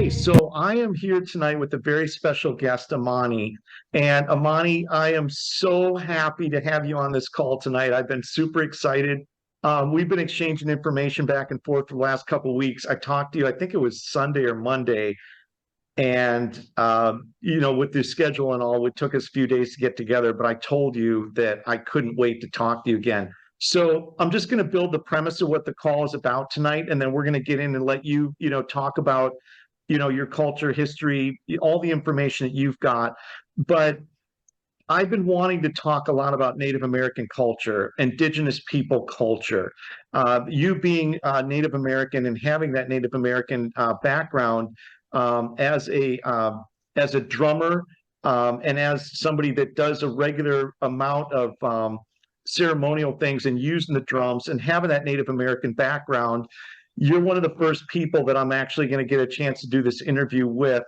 Okay, so I am here tonight with a very special guest, Imani. And Imani, I am so happy to have you on this call tonight. I've been super excited. We've been exchanging information back and forth for the last couple of weeks. I talked to you, I think it was Sunday or Monday, and with the schedule and all, it took us a few days to get together, but I told you that I couldn't wait to talk to you again. So I'm just going to build the premise of what the call is about tonight, and then we're going to get in and let you, talk about, your culture, history, all the information that you've got. But I've been wanting to talk a lot about Native American culture, indigenous people culture. You being Native American and having that Native American background as a drummer and as somebody that does a regular amount of ceremonial things and using the drums and having that Native American background, you're one of the first people that I'm actually going to get a chance to do this interview with.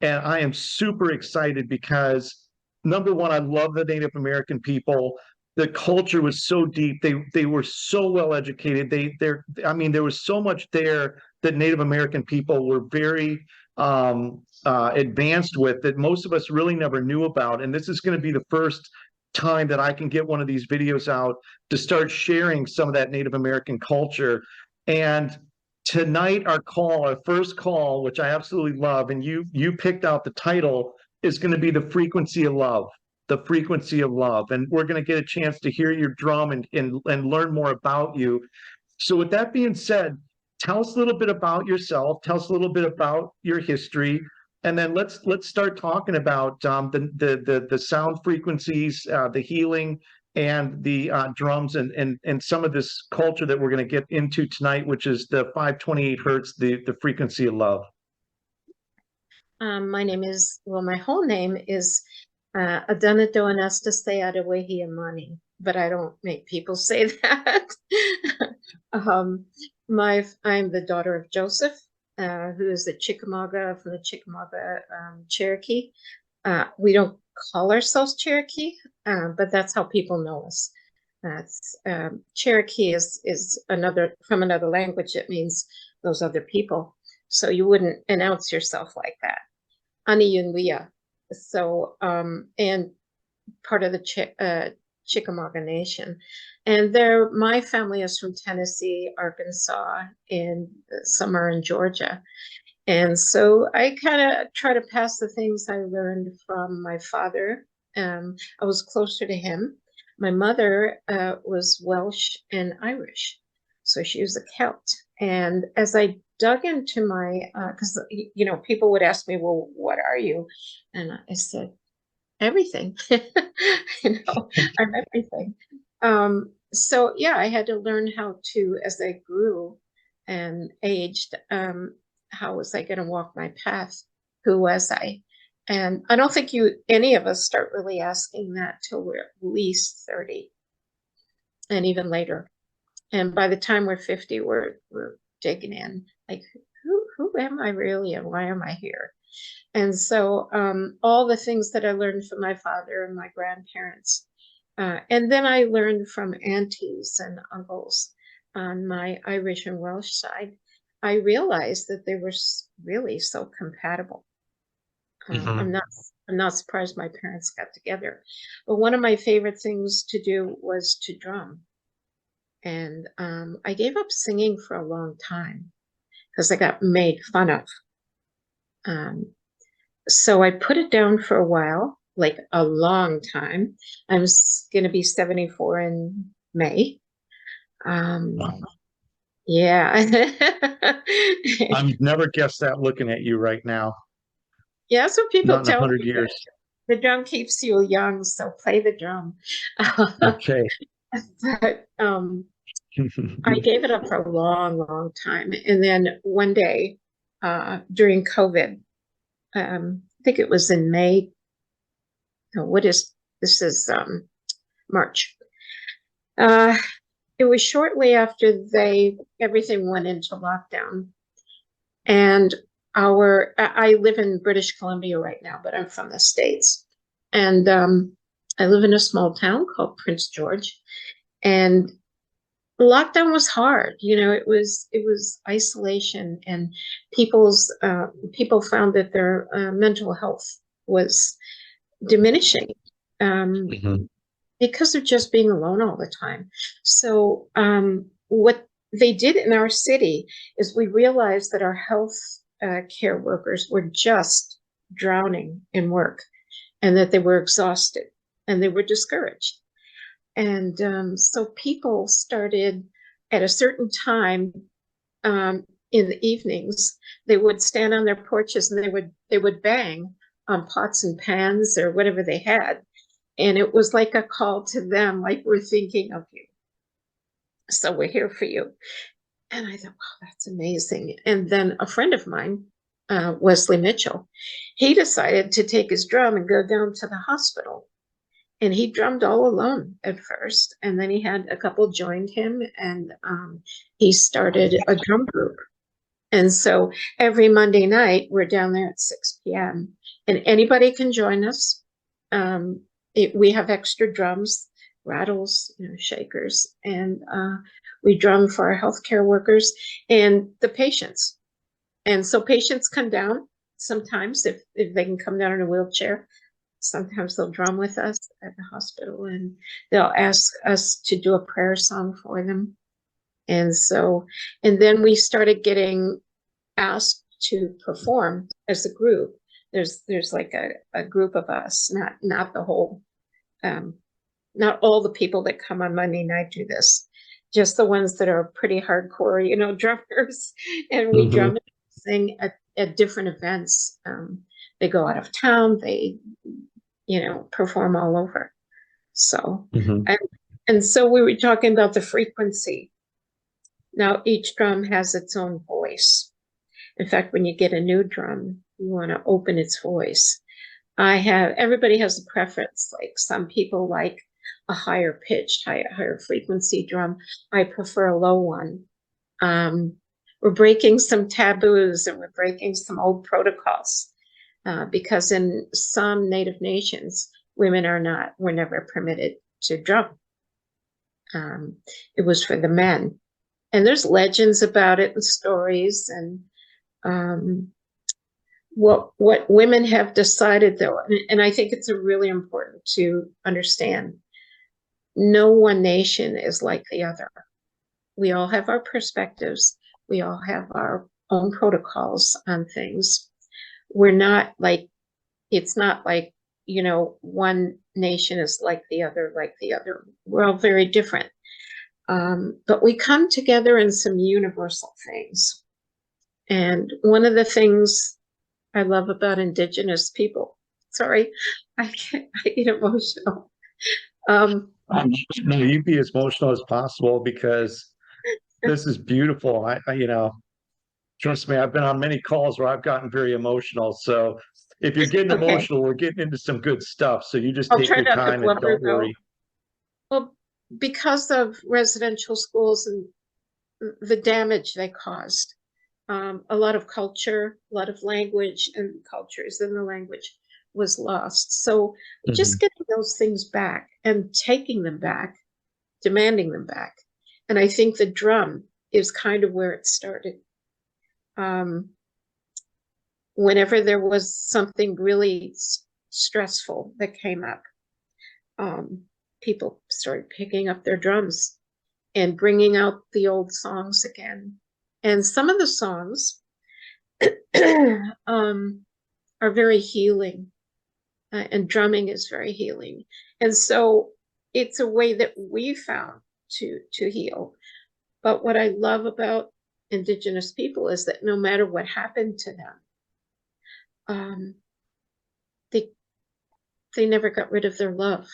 And I am super excited because number one, I love the Native American people. The culture was so deep. They were so well educated. There was so much there that Native American people were very advanced with that most of us really never knew about. And this is going to be the first time that I can get one of these videos out to start sharing some of that Native American culture. And tonight, our first call, which I absolutely love, and you picked out the title, is going to be the frequency of love. The frequency of love. And we're going to get a chance to hear your drum and learn more about you. So with that being said, tell us a little bit about yourself, tell us a little bit about your history, and then let's start talking about the sound frequencies, the healing, and the drums, and some of this culture that we're going to get into tonight, which is the 528 hertz, the frequency of love. My whole name is Adanado Anastasia Adewehi Imani, but I don't make people say that. I'm the daughter of Joseph, who is the Chickamauga from the Chickamauga Cherokee. We don't call ourselves Cherokee, but that's how people know us. Cherokee is from another language. It means those other people. So you wouldn't announce yourself like that. Aniyunwiya. So, and part of the Chickamauga Nation. And my family is from Tennessee, Arkansas, and some are in Georgia. And so I kind of try to pass the things I learned from my father. I was closer to him. My mother was Welsh and Irish. So she was a Celt. And as I dug into because people would ask me, well, what are you? And I said, everything. I'm everything. So yeah, I had to learn how to, as I grew and aged, how was I going to walk my path? Who was I? And I don't think any of us start really asking that till we're at least 30 and even later. And by the time we're 50, we're digging in, like, who am I really and why am I here? And so all the things that I learned from my father and my grandparents, and then I learned from aunties and uncles on my Irish and Welsh side, I realized that they were really so compatible. I'm not surprised my parents got together. But one of my favorite things to do was to drum. And I gave up singing for a long time because I got made fun of. So I put it down for a while, like a long time. I'm going to be 74 in May. Wow. Yeah. I've never guessed that looking at you right now. Yeah, that's what people Not in tell 100 me. years. The drum keeps you young, so play the drum. Okay. But I gave it up for a long, long time. And then one day during COVID, I think it was in May. This is March. It was shortly after everything went into lockdown. And I live in British Columbia right now, but I'm from the States. And I live in a small town called Prince George. And lockdown was hard. It was isolation, and people found that their mental health was diminishing. Um, Mhm. because of just being alone all the time. So, what they did in our city is we realized that our health care workers were just drowning in work, and that they were exhausted and they were discouraged. And so people started at a certain time, in the evenings, they would stand on their porches and they would bang on pots and pans or whatever they had, and it was like a call to them, like, we're thinking of you. So we're here for you. And I thought, wow, that's amazing. And then a friend of mine, Wesley Mitchell, he decided to take his drum and go down to the hospital. And he drummed all alone at first. And then he had a couple joined him, and he started a drum group. And so every Monday night, we're down there at 6 p.m. and anybody can join us. Um, we have extra drums, rattles, shakers, and we drum for our healthcare workers and the patients. And so patients come down sometimes if they can come down in a wheelchair. Sometimes they'll drum with us at the hospital, and they'll ask us to do a prayer song for them. And then we started getting asked to perform as a group. There's like a group of us, not the whole, not all the people that come on Monday night do this, just the ones that are pretty hardcore, drummers. And we drum Mhm. and sing at different events. They go out of town, they perform all over. So Mhm. and so we were talking about the frequency. Now each drum has its own voice. In fact, when you get a new drum, you want to open its voice. Everybody has a preference. Like, some people like a higher pitched, higher frequency drum. I prefer a low one. We're breaking some taboos, and we're breaking some old protocols, because in some Native nations, women were never permitted to drum. It was for the men. And there's legends about it and stories, and um, what women have decided, though, and I think it's really important to understand, no one nation is like the other. We all have our perspectives. We all have our own protocols on things. We're not like, it's not like, one nation is like the other, We're all very different. But we come together in some universal things. And one of the things I love about indigenous people, sorry, I get emotional. Um, No, you be as emotional as possible because this is beautiful. Trust me, I've been on many calls where I've gotten very emotional. So if you're getting okay, emotional, we're getting into some good stuff. So you just I'll take try your not to time and blubber don't though. worry. Well, because of residential schools and the damage they caused, a lot of culture, a lot of language and cultures in the language was lost. So just Mhm. getting those things back and taking them back, demanding them back. And I think the drum is kind of where it started. Um, Whenever there was something really stressful that came up, um, people started picking up their drums and bringing out the old songs again. And some of the songs um, are very healing, and drumming is very healing. And so it's a way that we found to heal. But what I love about indigenous people is that no matter what happened to them, um, they they never got rid of their love.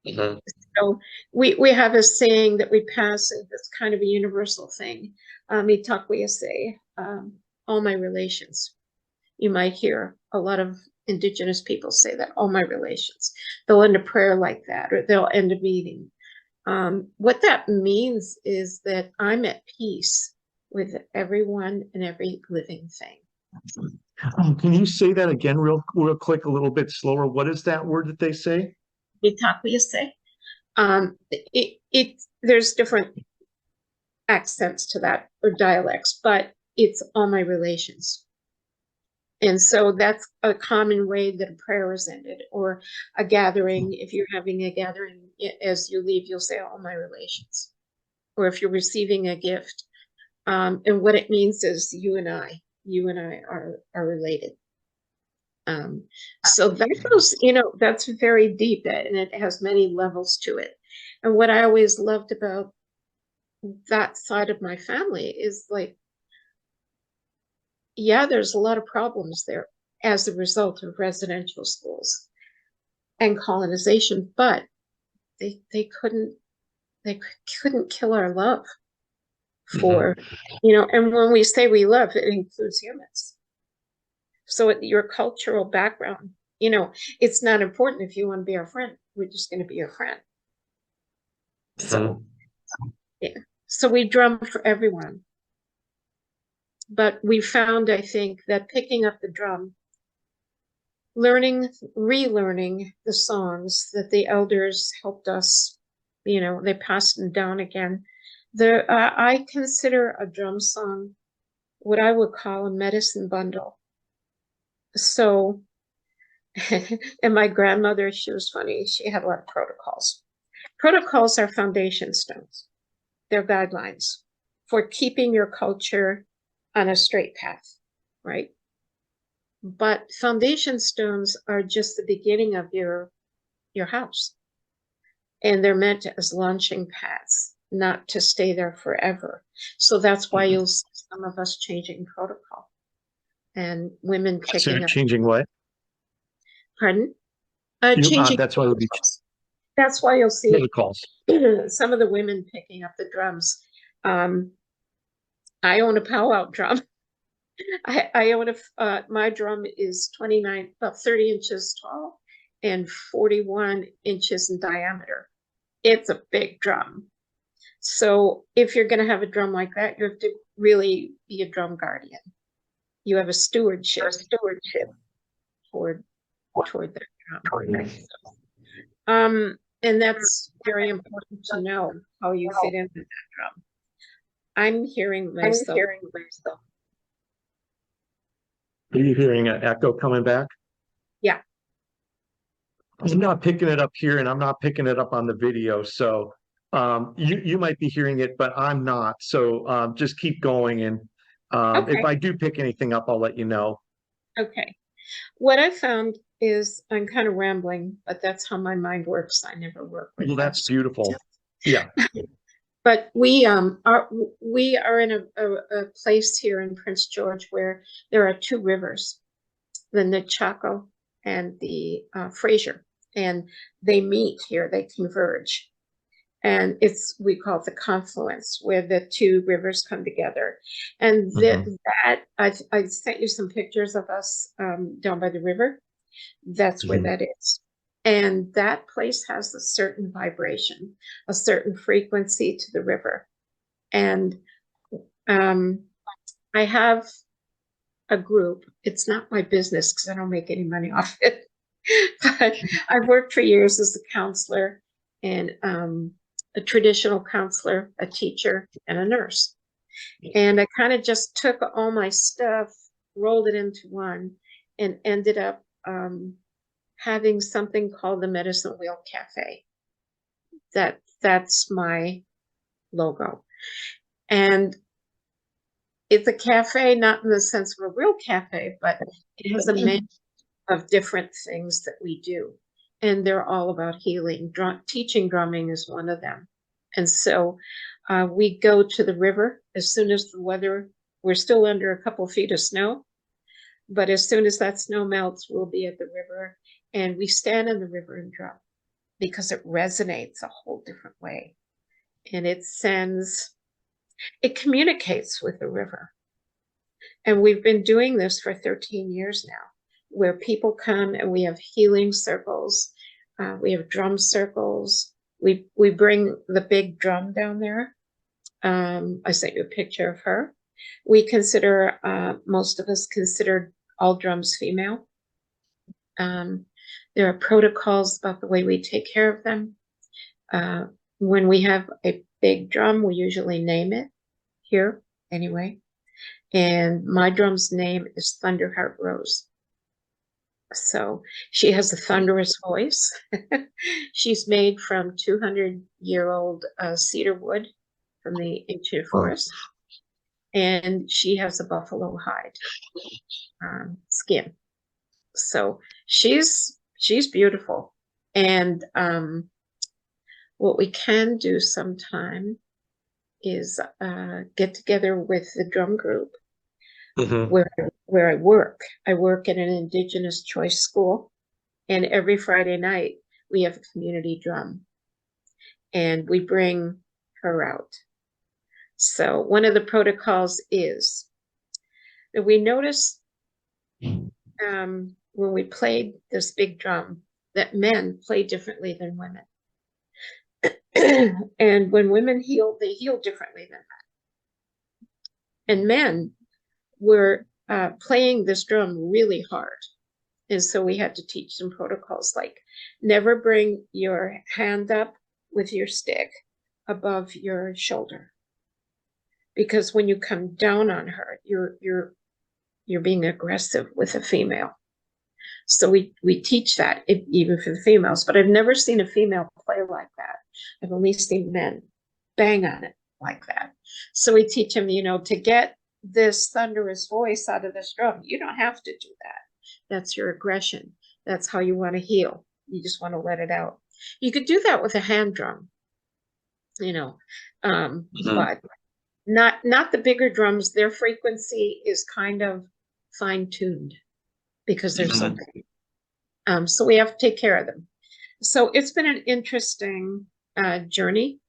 Mhm. So we have a saying that we pass, and that's kind of a universal thing. Itakuya say, all my relations. You might hear a lot of indigenous people say that, all my relations. They'll end a prayer like that, or they'll end a meeting. What that means is that I'm at peace with everyone and every living thing. Can you say that again real quick, a little bit slower? What is that word that they say? Itakuya say. There's different. accents to that or dialects, but it's all my relations. And so that's a common way that a prayer is ended, or a gathering. If you're having a gathering, as you leave, you'll say, all my relations. Or if you're receiving a gift, and what it means is you and I are related. So that goes, that's very deep, and it has many levels to it. And what I always loved about that side of my family is like, yeah, there's a lot of problems there as a result of residential schools and colonization, but they couldn't kill our love for, and when we say we love, it includes humans. So your cultural background, it's not important if you want to be our friend. We're just going to be your friend. So, yeah. So we drum for everyone. But we found, I think, that picking up the drum, relearning the songs that the elders helped us, they passed them down again. I consider a drum song what I would call a medicine bundle. So, and my grandmother, she was funny. She had a lot of protocols. Protocols are foundation stones. They're guidelines for keeping your culture on a straight path, right? But foundation stones are just the beginning of your house. And they're meant as launching pads, not to stay there forever. So that's why you'll see some of us changing protocol and women picking up. Changing what? Pardon? Changing. That's why it would be That's why you'll see protocols. some of the women picking up the drums. I own a powwow drum. I own my drum is 29, about 30 inches tall and 41 inches in diameter. It's a big drum. So if you're going to have a drum like that, you have to really be a drum guardian. You have a stewardship toward that drum. And that's very important to know how you fit into that drum. I'm hearing myself. Are you hearing an echo coming back? Yeah. I'm not picking it up here, and I'm not picking it up on the video. So you might be hearing it, but I'm not. So just keep going. And Okay. if I do pick anything up, I'll let you know. Okay. What I found is I'm kind of rambling, but that's how my mind works. I never work with Well, that's beautiful. Yeah. But we are in a place here in Prince George where there are two rivers, the Nechako and the Fraser, and they meet here, they converge. And we call it the confluence, where the two rivers come together. And I sent you some pictures of us down by the river. That's where that is. And that place has a certain vibration, a certain frequency to the river. And I have a group. It's not my business because I don't make any money off it. But I've worked for years as a counselor and a traditional counselor, a teacher, and a nurse. And I kind of just took all my stuff, rolled it into one, and ended up having something called the Medicine Wheel Cafe. That's my logo. And it's a cafe, not in the sense of a real cafe, but it has a menu of different things that we do. And they're all about healing. Teaching drumming is one of them. And so we go to the river as soon as the weather, we're still under a couple feet of snow, but as soon as that snow melts, we'll be at the river, and we stand in the river and drum because it resonates a whole different way. And it communicates with the river. And we've been doing this for 13 years now, where people come and we have healing circles. We have drum circles. We bring the big drum down there. I sent you a picture of her. We consider, most of us consider all drums female. There are protocols about the way we take care of them. When we have a big drum, we usually name it. here anyway. And my drum's name is Thunderheart Rose. So she has a thunderous voice. She's made from 200-year-old cedar wood from the ancient forest. And she has a buffalo hide skin. So she's beautiful. And what we can do sometime is get together with the drum group where I work. I work in an indigenous choice school, and every Friday night we have a community drum, and we bring her out. So one of the protocols is that we noticed when we played this big drum that men play differently than women. And when women heal, they heal differently than men. And men were playing this drum really hard. And so we had to teach them protocols like never bring your hand up with your stick above your shoulder. Because when you come down on her, you're being aggressive with a female. So we teach that even for the females, but I've never seen a female play like that. I've only seen men bang on it like that. So we teach them, to get this thunderous voice out of this drum, you don't have to do that. That's your aggression. That's how you want to heal. You just want to let it out. You could do that with a hand drum, but not the bigger drums. Their frequency is kind of fine-tuned because they're so big. So we have to take care of them. So it's been an interesting journey.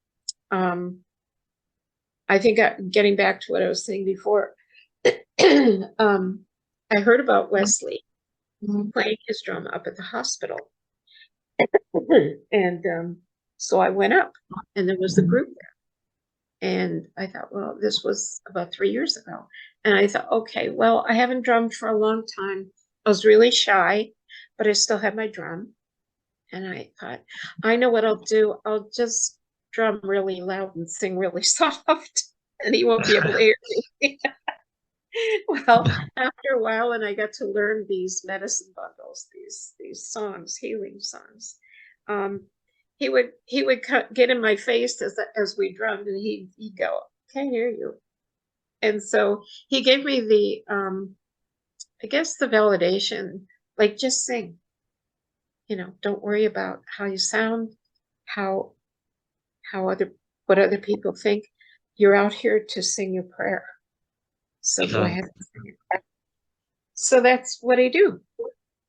I think getting back to what I was saying before, I heard about Wesley playing his drum up at the hospital. And so I went up, and there was a group there. And I thought, well, this was about 3 years ago. And I thought, okay, well, I haven't drummed for a long time. I was really shy, but I still had my drum. And I thought, I know what I'll do. I'll just drum really loud and sing really soft, and he won't be able to hear me. Well, after a while, and I got to learn these medicine bundles, these songs, healing songs. He would get in my face as we drummed, and he'd go, "Can't hear you." And so he gave me the, I guess, the validation, like, just sing. Don't worry about how you sound, what other people think. You're out here to sing your prayer. So go ahead and sing your prayer. So that's what I do.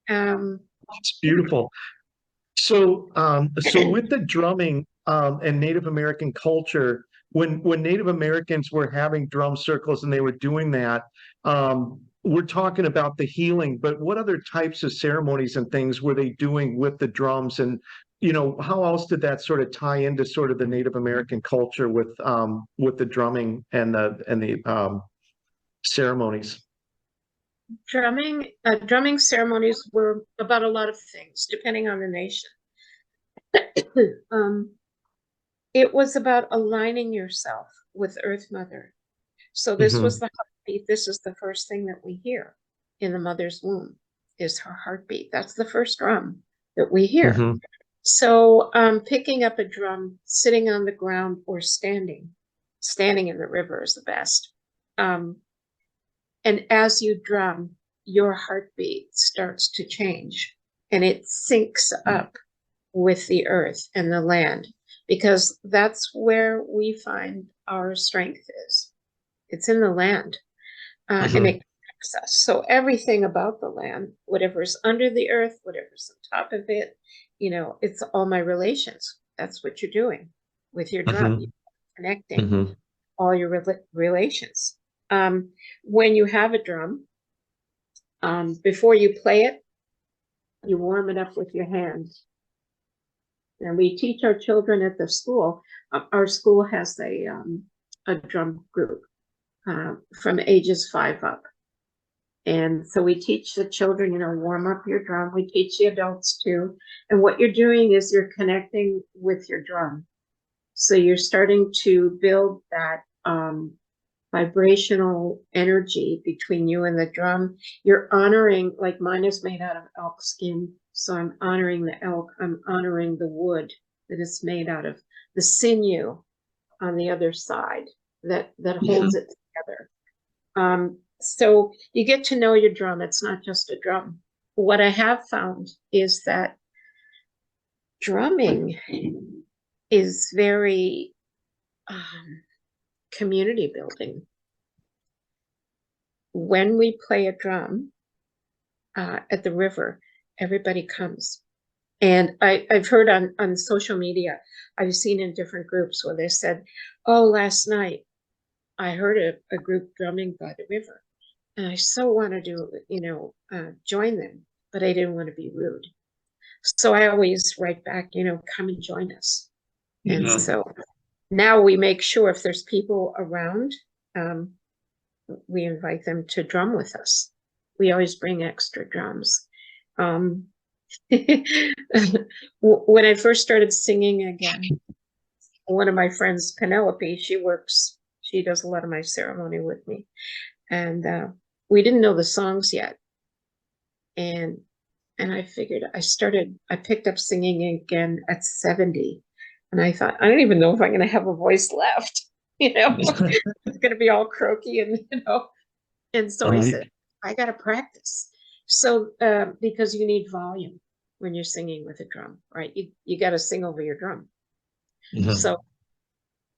It's beautiful. So, with the drumming and Native American culture, when Native Americans were having drum circles and they were doing that, we're talking about the healing, but what other types of ceremonies and things were they doing with the drums? And, how else did that sort of tie into sort of the Native American culture with the drumming and the ceremonies? Drumming ceremonies were about a lot of things, depending on the nation. It was about aligning yourself with Earth Mother. So this was the heartbeat. This is the first thing that we hear in the mother's womb, is her heartbeat. That's the first drum that we hear. So picking up a drum, sitting on the ground, or standing in the river is the best. And as you drum, your heartbeat starts to change, and it syncs up with the earth and the land, because that's where we find our strength is. It's in the land, and it connects us. So everything about the land, whatever's under the earth, whatever's on top of it, it's all my relations. That's what you're doing with your drum. You're connecting all your relations. When you have a drum, before you play it, you warm it up with your hands. And we teach our children at the school. Our school has a drum group from ages 5 up. And so we teach the children, warm up your drum. We teach the adults too. And what you're doing is you're connecting with your drum. So you're starting to build that vibrational energy between you and the drum. You're honoring, like mine is made out of elk skin, so I'm honoring the elk. I'm honoring the wood that it's made out of, the sinew on the other side that holds it together. So you get to know your drum. It's not just a drum. What I have found is that drumming is very community building. When we play a drum at the river, everybody comes. And I've heard on social media, I've seen in different groups where they said, oh, last night I heard a group drumming by the river. And I so wanted to, join them, but I didn't want to be rude. So I always write back, come and join us. And so now we make sure if there's people around, we invite them to drum with us. We always bring extra drums. When I first started singing again, one of my friends, Penelope, she does a lot of my ceremony with me. And we didn't know the songs yet. And I figured I picked up singing again at 70. And I thought, I don't even know if I'm going to have a voice left. It's going to be all croaky and so I said, I got to practice. So, because you need volume when you're singing with a drum, right? You got to sing over your drum. So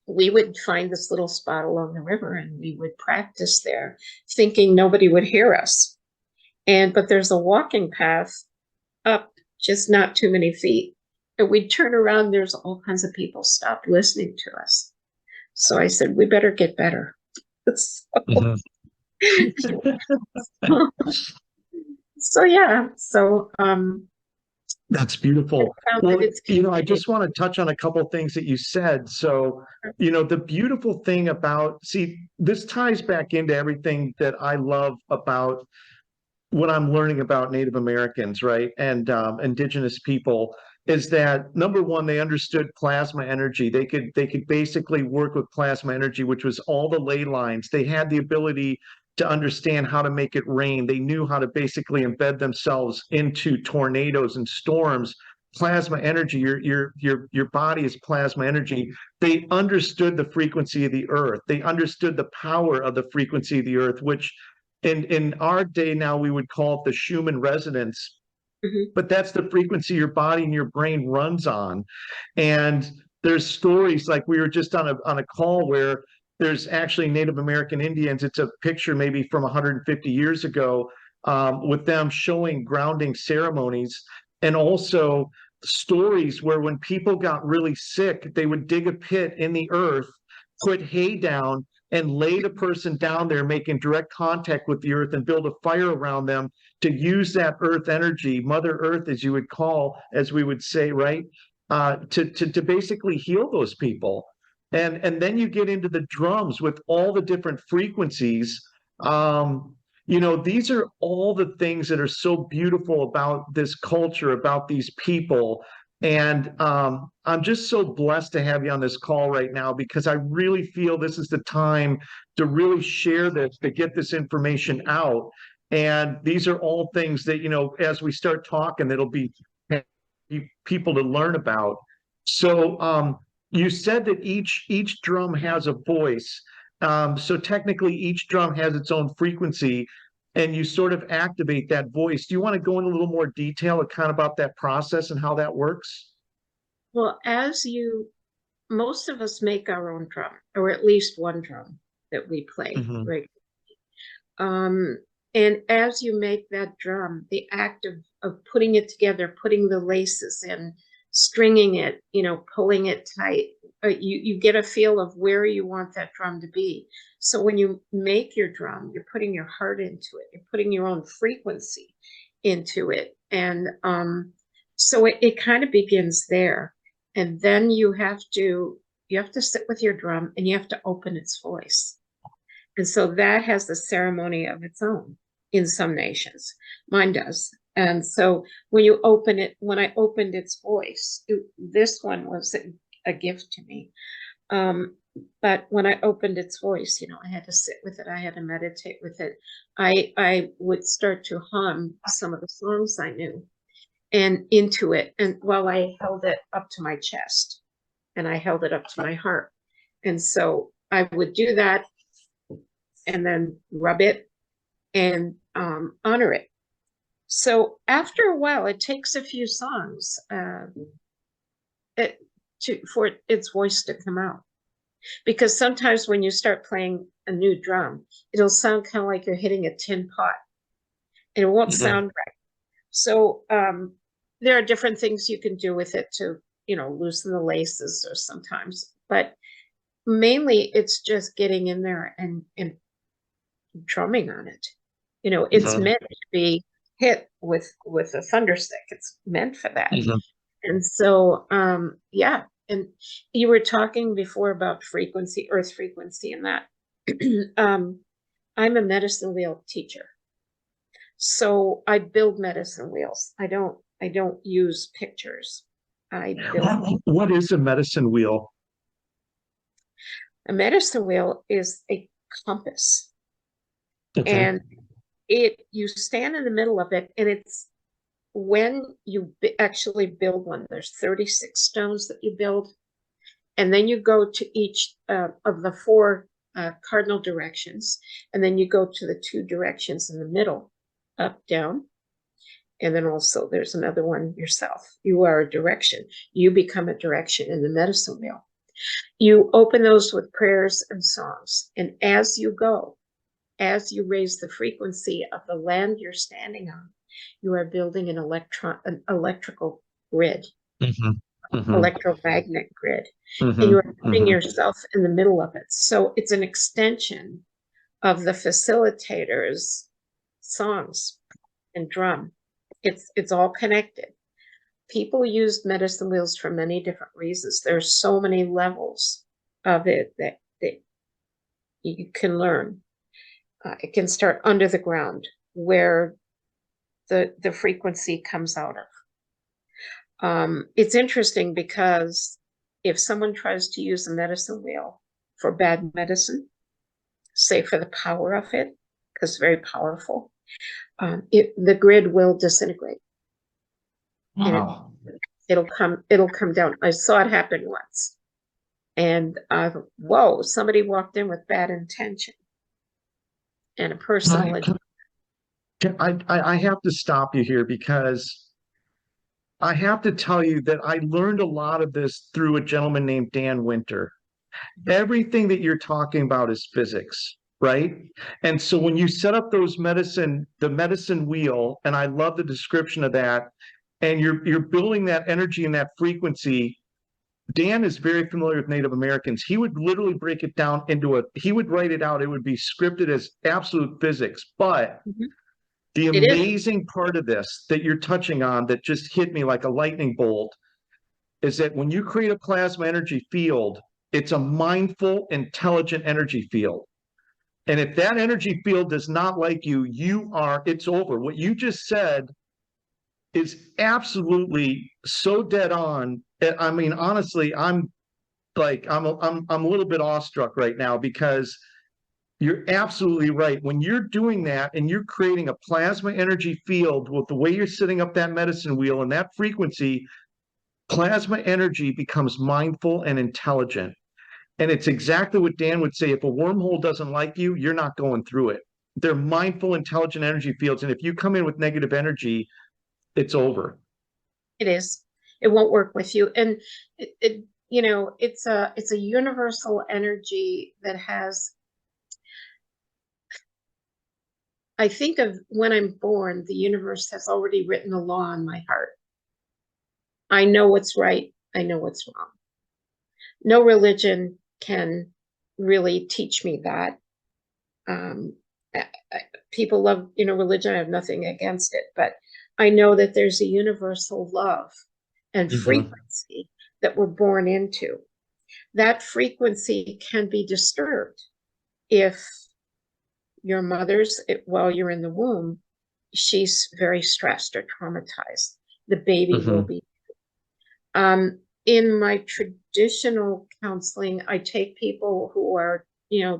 we would find this little spot along the river and we would practice there thinking nobody would hear us. But there's a walking path up just not too many feet. And we'd turn around, there's all kinds of people stopped listening to us. So I said, we better get better. That's beautiful. Well, I just want to touch on a couple of things that you said. So, the beautiful thing about, this ties back into everything that I love about what I'm learning about Native Americans, right? And indigenous people, is that number one, they understood plasma energy. They could basically work with plasma energy, which was all the ley lines. They had the ability to understand how to make it rain. They knew how to basically embed themselves into tornadoes and storms. Plasma energy, your body is plasma energy. They understood the frequency of the earth. They understood the power of the frequency of the earth, which in our day now we would call it the Schumann resonance. But that's the frequency your body and your brain runs on. And there's stories, like we were just on a call where there's actually Native American Indians. It's a picture maybe from 150 years ago, with them showing grounding ceremonies, and also stories where when people got really sick, they would dig a pit in the earth, put hay down, and lay the person down there, making direct contact with the earth, and build a fire around them to use that earth energy, Mother Earth, as we would say, right? To basically heal those people. And then you get into the drums with all the different frequencies. These are all the things that are so beautiful about this culture, about these people. And I'm just so blessed to have you on this call right now, because I really feel this is the time to really share this, to get this information out. And these are all things that, as we start talking, it'll be people to learn about. So you said that each drum has a voice. So technically each drum has its own frequency, and you sort of activate that voice. Do you want to go in a little more detail kind of about that process and how that works? Well, most of us make our own drum, or at least one drum that we play regularly. And as you make that drum, the act of putting it together, putting the laces in, stringing it, pulling it tight, you get a feel of where you want that drum to be. So when you make your drum, you're putting your heart into it. You're putting your own frequency into it. And so it kind of begins there. And then you have to sit with your drum and you have to open its voice. And so that has a ceremony of its own in some nations. Mine does. And so when I opened its voice, this one was a gift to me. But when I opened its voice, I had to sit with it. I had to meditate with it. I would start to hum some of the songs I knew and into it. And while I held it up to my chest and I held it up to my heart. And so I would do that and then rub it and honor it. So after a while, it takes a few songs for its voice to come out. Because sometimes when you start playing a new drum, it'll sound kind of like you're hitting a tin pot. And it won't sound right. So there are different things you can do with it to, loosen the laces or sometimes. But mainly it's just getting in there and drumming on it. It's meant to be hit with a thunder stick. It's meant for that. And so, yeah. And you were talking before about frequency, earth frequency, and that. I'm a medicine wheel teacher. So I build medicine wheels. I don't use pictures. I build. What is a medicine wheel? A medicine wheel is a compass. Okay. And you stand in the middle of it, and it's when you actually build one, there's 36 stones that you build, and then you go to each of the four cardinal directions, and then you go to the two directions in the middle, up, down, and then also there's another one yourself. You are a direction. You become a direction in the medicine wheel. You open those with prayers and songs, and as you go, as you raise the frequency of the land you're standing on, you are building an electrical grid, electromagnet grid, and you are putting yourself in the middle of it. So it's an extension of the facilitator's songs and drum. It's all connected. People use medicine wheels for many different reasons. There's so many levels of it that you can learn. It can start under the ground where the frequency comes out of. It's interesting because if someone tries to use a medicine wheel for bad medicine, say for the power of it, because it's very powerful, the grid will disintegrate. Wow. It'll come down. I saw it happen once. And whoa, somebody walked in with bad intention. And a person I have to stop you here because I have to tell you that I learned a lot of this through a gentleman named Dan Winter. Everything that you're talking about is physics, right? And so when you set up the medicine wheel, and I love the description of that, and you're building that energy and that frequency. Dan is very familiar with Native Americans. He would literally break it down he would write it out. It would be scripted as absolute physics. But the amazing part of this that you're touching on that just hit me like a lightning bolt is that when you create a plasma energy field, it's a mindful, intelligent energy field. And if that energy field does not like you, it's over. What you just said is absolutely so dead on. I mean, honestly, I'm a little bit awestruck right now because you're absolutely right. When you're doing that and you're creating a plasma energy field with the way you're setting up that medicine wheel and that frequency, plasma energy becomes mindful and intelligent. And it's exactly what Dan would say. If a wormhole doesn't like you, you're not going through it. They're mindful, intelligent energy fields. And if you come in with negative energy, it's over. It is. It won't work with you. And it's a universal energy that has, I think of when I'm born, the universe has already written a law on my heart. I know what's right. I know what's wrong. No religion can really teach me that. People love, religion. I have nothing against it, but I know that there's a universal love and frequency that we're born into. That frequency can be disturbed if your while you're in the womb, she's very stressed or traumatized. The baby will be. in my traditional counseling, I take people who are,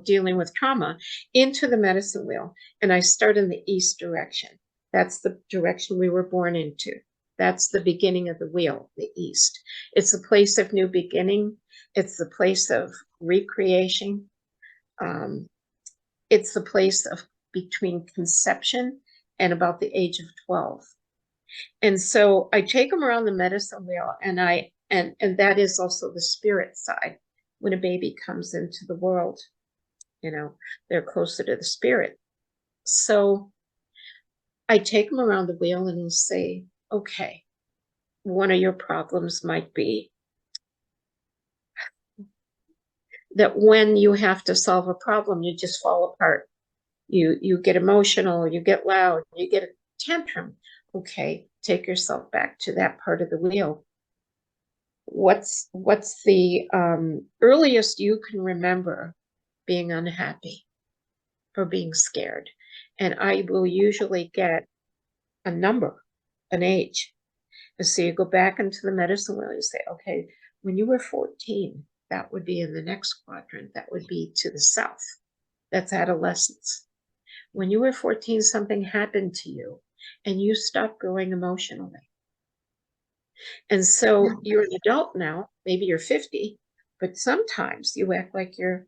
dealing with trauma into the medicine wheel, and I start in the east direction. That's the direction we were born into. That's the beginning of the wheel, the east. It's a place of new beginning. It's the place of recreation. It's the place of between conception and about the age of 12. And so I take them around the medicine wheel, and and that is also the spirit side. When a baby comes into the world, they're closer to the spirit. So I take them around the wheel and I'll say, okay, one of your problems might be that when you have to solve a problem, you just fall apart. You get emotional, you get loud, you get a tantrum. Okay, take yourself back to that part of the wheel. What's the earliest you can remember being unhappy or being scared? And I will usually get a number, an age. And so you go back into the medicine wheel, you say, okay, when you were 14, that would be in the next quadrant. That would be to the south. That's adolescence. When you were 14, something happened to you and you stopped growing emotionally. And so you're an adult now, maybe you're 50, but sometimes you act like you're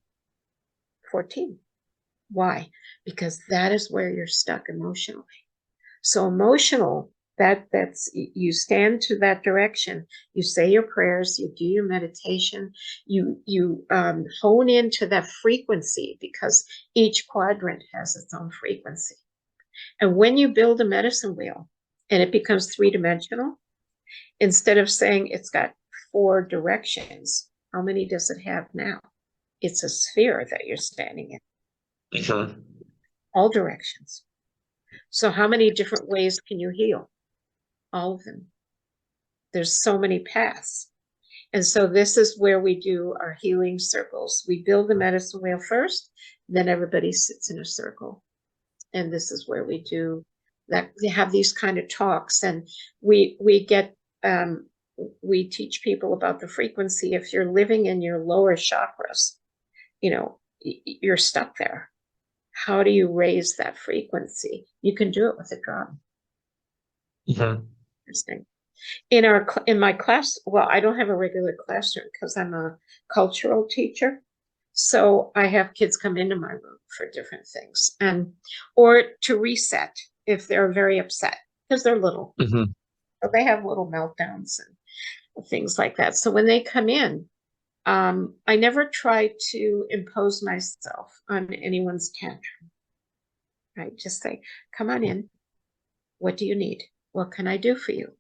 14. Why? Because that is where you're stuck emotionally. So emotional, that's you stand to that direction. You say your prayers, you do your meditation, you hone into that frequency, because each quadrant has its own frequency. And when you build a medicine wheel and it becomes three-dimensional, instead of saying it's got 4 directions, how many does it have now? It's a sphere that you're standing in. Sure. All directions. So how many different ways can you heal? All of them. There's so many paths. And so this is where we do our healing circles. We build the medicine wheel first, then everybody sits in a circle. And this is where we do that. We have these kind of talks, and we teach people about the frequency. If you're living in your lower chakras, you're stuck there. How do you raise that frequency? You can do it with a drum. Mm-hmm. Interesting. In my class, well, I don't have a regular classroom because I'm a cultural teacher. So I have kids come into my room for different things, or to reset if they're very upset because they're little. Mm-hmm. So they have little meltdowns and things like that. So when they come in, I never try to impose myself on anyone's tantrum. I just say, come on in. What do you need? What can I do for you?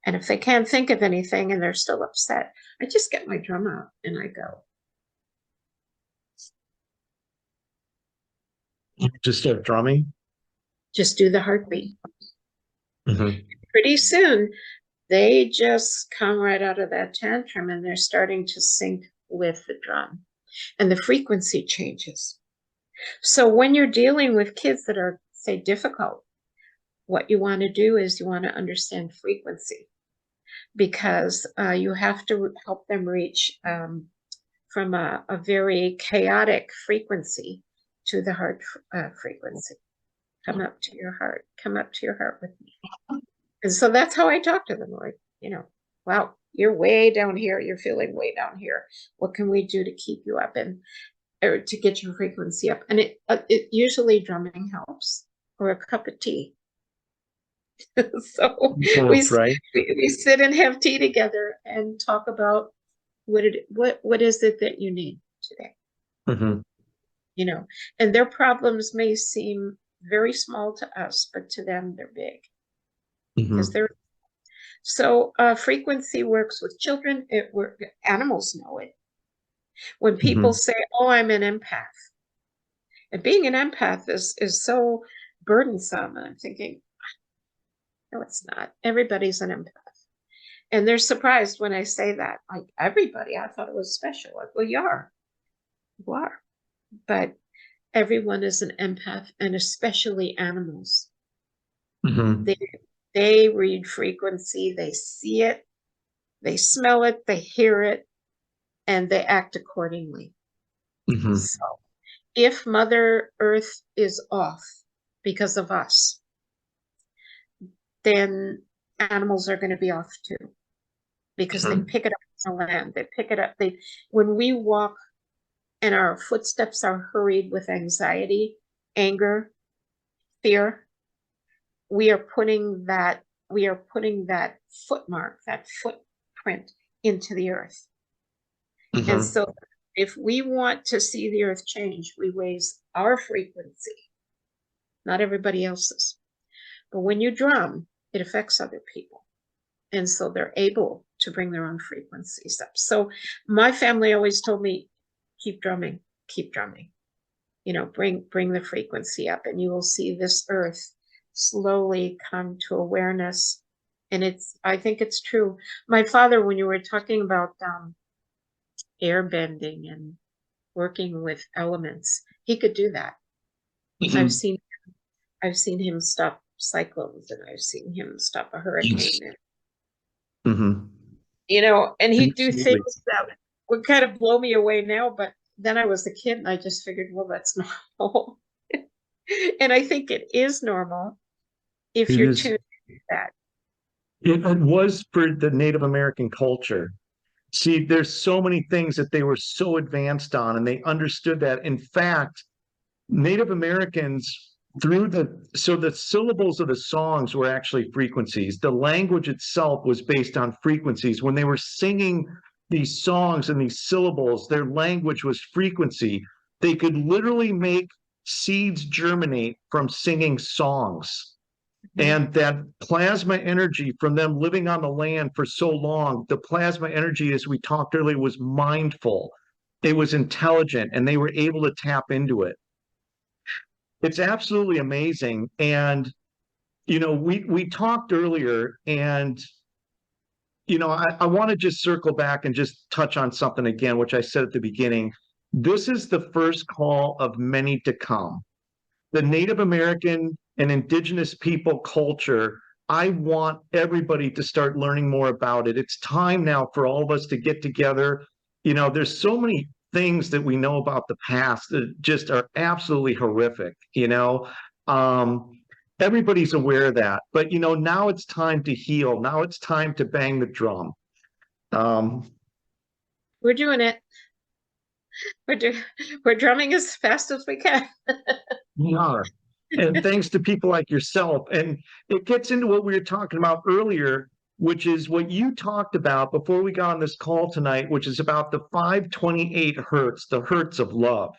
And if they can't think of anything and they're still upset, I just get my drum out and I go. Just start drumming. Just do the heartbeat. Mm-hmm. Pretty soon, they just come right out of that tantrum and they're starting to sync with the drum. And the frequency changes. So when you're dealing with kids that are, say, difficult, what you want to do is you want to understand frequency, because you have to help them reach from a very chaotic frequency to the heart frequency. Come up to your heart. Come up to your heart with me. And so that's how I talk to them. Like, wow, you're way down here. You're feeling way down here. What can we do to keep you up or to get your frequency up? And it usually drumming helps, or a cup of tea. So we sit and have tea together and talk about what is it that you need today. Mm-hmm. And their problems may seem very small to us, but to them they're big, because they're. So frequency works with children. Animals know it. When people say, "Oh, I'm an empath," and being an empath is so burdensome, and I'm thinking, no, it's not. Everybody's an empath. And they're surprised when I say that. Like, everybody, I thought it was special. Like, well, you are. You are. But everyone is an empath, and especially animals. Mm-hmm. They read frequency. They see it. They smell it, they hear it, and they act accordingly. Hmm. So if Mother Earth is off because of us, then animals are going to be off too, because they pick it up from the land. They pick it up. When we walk and our footsteps are hurried with anxiety, anger, fear, we are putting that footmark, that footprint into the earth. And Hmm. so if we want to see the earth change, we raise our frequency, not everybody else's. But when you drum, it affects other people. And so they're able to bring their own frequencies up. So my family always told me, keep drumming, bring the frequency up, and you will see this earth slowly come to awareness. And I think it's true. My father, when you were talking about air bending and working with elements, he could do that. I've Hmm. seen him stop cyclones, and I've seen him stop a hurricane, and Hmm. and he'd do Absolutely. things that would kind of blow me away now, but then I was a kid and I just figured, well, that's normal. And I think it is normal if It you're is. tuned to that. It was for the Native American culture. See, there's so many things that they were so advanced on, and they understood that. In fact, Native Americans so the syllables of the songs were actually frequencies. The language itself was based on frequencies. When they were singing these songs and these syllables, their language was frequency. They could literally make seeds germinate from singing songs. Mhm. And that plasma energy from them living on the land for so long, the plasma energy, as we talked earlier, was mindful. It was intelligent, and they were able to tap into it. It's absolutely amazing. And we talked earlier, and I want to just circle back and just touch on something again, which I said at the beginning. This is the first call of many to come. The Native American and indigenous people culture, I want everybody to start learning more about it. It's time now for all of us to get together. There's so many things that we know about the past that just are absolutely horrific. Um, everybody's aware of that, but now it's time to heal. Now it's time to bang the drum. Um, We're doing it. We're drumming as fast as we can. we are. And thanks to people like yourself. And it gets into what we were talking about earlier, which is what you talked about before we got on this call tonight, which is about the 528 Hertz, the Hertz of love.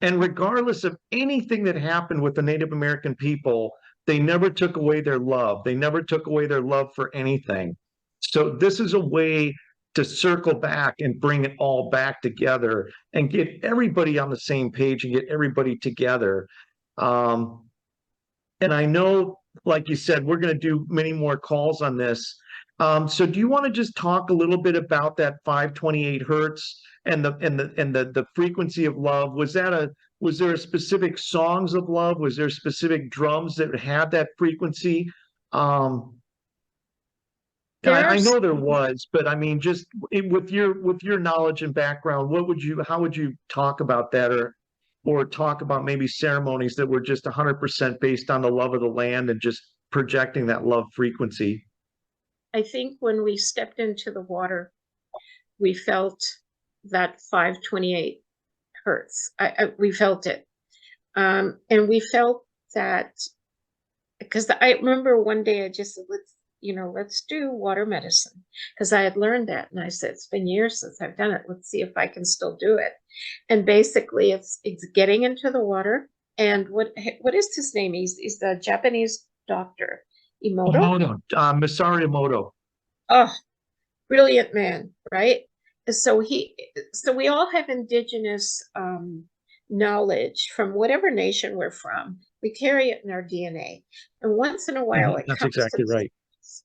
And regardless of anything that happened with the Native American people, they never took away their love. They never took away their love for anything. So this is a way to circle back and bring it all back together and get everybody on the same page and get everybody together. Um, and I know, like you said, we're going to do many more calls on this. So do you want to just talk a little bit about that 528 Hertz and the frequency of love? Was there a specific songs of love? Was there specific drums that had that frequency? Um, There are I know there was, but I mean, just with your knowledge and background, how would you talk about that, or talk about maybe ceremonies that were just 100% based on the love of the land and just projecting that love frequency? I think when we stepped into the water, we felt that 528 hertz. We felt it. And we felt that, because I remember one day I just said, let's do water medicine, because I had learned that. And I said, it's been years since I've done it. Let's see if I can still do it. And basically it's getting into the water. And what is his name? He's the Japanese doctor, Emoto. Moto, Misario Moto. Oh, brilliant man, right? So we all have indigenous knowledge from whatever nation we're from. We carry it in our DNA, and once in a while it That's comes to exactly the right. surface.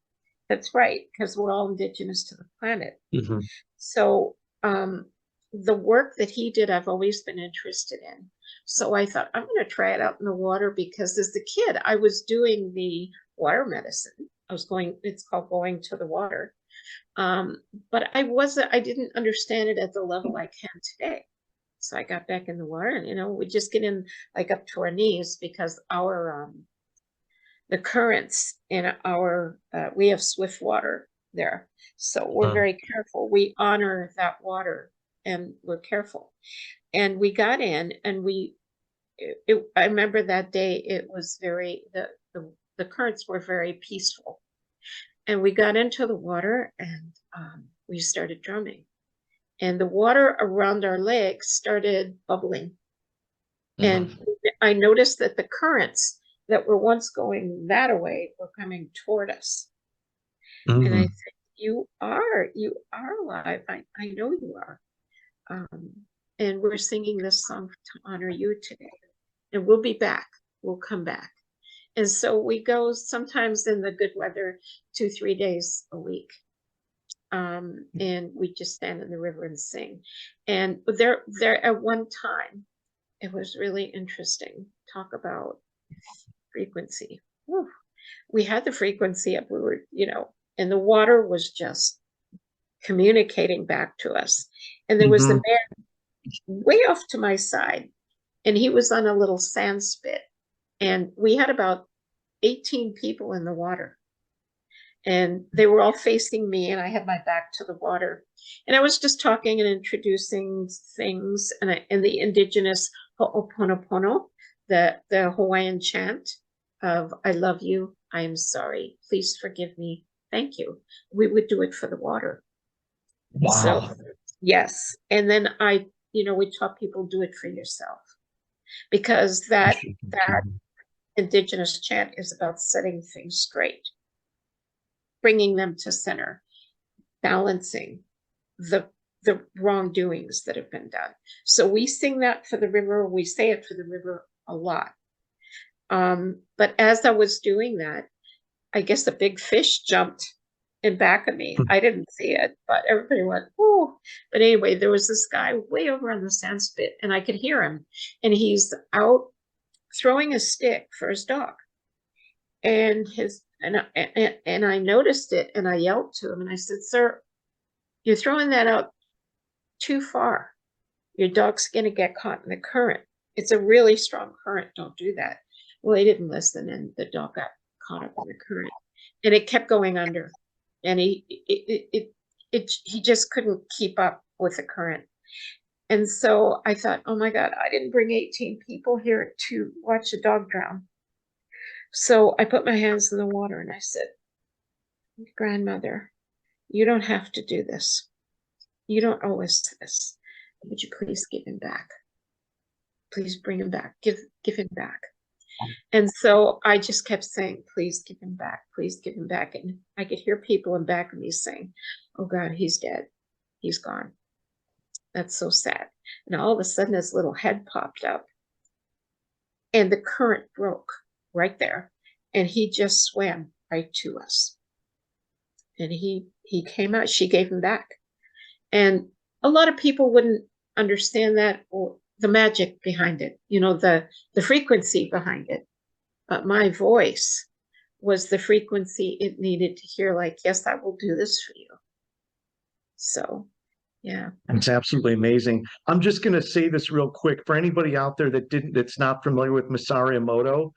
That's right, because we're all indigenous to the planet. Hmm. So the work that he did, I've always been interested in. So I thought, I'm going to try it out in the water, because as a kid, I was doing the water medicine. It's called going to the water. But I didn't understand it at the level I can today. So I got back in the water, and we just get in like up to our knees, because the currents in our we have swift water there, so we're very careful. We honor that water, and we're careful. And we got in, and I remember that day, it was the currents were very peaceful, and we got into the water, and we started drumming, and the water around our legs started bubbling. And I noticed that the currents that were once going that way were coming toward us. And I said, you are alive. I know you are. And we're singing this song to honor you today. And we'll be back. We'll come back. And so we go sometimes in the good weather 2-3 days a week. And we just stand in the river and sing. And there at one time, it was really interesting. Talk about frequency. Whew. We had the frequency up. We were, and the water was just communicating back to us. And there was the man way off to my side, and he was on a little sand spit. And we had about 18 people in the water. And they were all facing me, and I had my back to the water. And I was just talking and introducing things, and the indigenous Ho'oponopono, the Hawaiian chant of "I love you, I am sorry, please forgive me, thank you." We would do it for the water. Wow. So, yes. And then we taught people, do it for yourself, because that indigenous chant is about setting things straight, bringing them to center, balancing the wrongdoings that have been done. So we sing that for the river. We say it for the river a lot. But as I was doing that, I guess a big fish jumped in back of me. I didn't see it, but everybody went, "Oh!" But anyway, there was this guy way over on the sand spit, and I could hear him, and he's out throwing a stick for his dog. And I noticed it, and I yelled to him, and I said, "Sir, you're throwing that out too far. Your dog's going to get caught in the current. It's a really strong current. Don't do that." Well, he didn't listen, and the dog got caught up in the current, and it kept going under, and he just couldn't keep up with the current. And so I thought, oh my God, I didn't bring 18 people here to watch a dog drown. So I put my hands in the water, and I said, "Grandmother, you don't have to do this. You don't owe us this. Would you please give him back? Please bring him back. Give him back." And so I just kept saying, "Please give him back. Please give him back." And I could hear people in back of me saying, "Oh God, he's dead. He's gone. That's so sad." And all of a sudden, his little head popped up, and the current broke right there, and he just swam right to us. And he came out. She gave him back. And a lot of people wouldn't understand that, or the magic behind it, the frequency behind it. But my voice was the frequency it needed to hear, like, yes, I will do this for you. So, yeah. It's absolutely amazing. I'm just going to say this real quick for anybody out there that's not familiar with Misario Moto.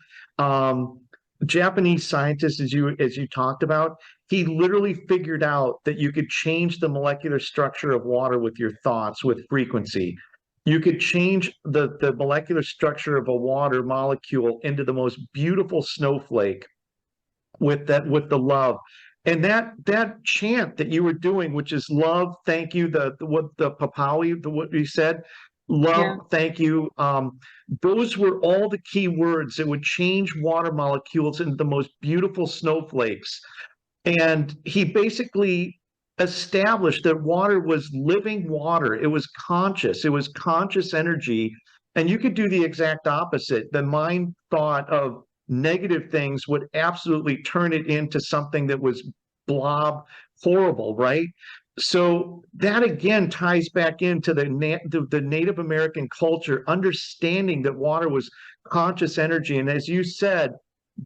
Japanese scientist, as you talked about, he literally figured out that you could change the molecular structure of water with your thoughts, with frequency. You could change the molecular structure of a water molecule into the most beautiful snowflake with the love. And that chant that you were doing, which is love, thank you, the Papawi, what you said, love, Yeah. thank you. Those were all the key words that would change water molecules into the most beautiful snowflakes. And he basically established that water was living water. It was conscious energy. And you could do the exact opposite. The mind thought of negative things would absolutely turn it into something that was blob horrible, right? So that again ties back into the Native American culture, understanding that water was conscious energy. And as you said,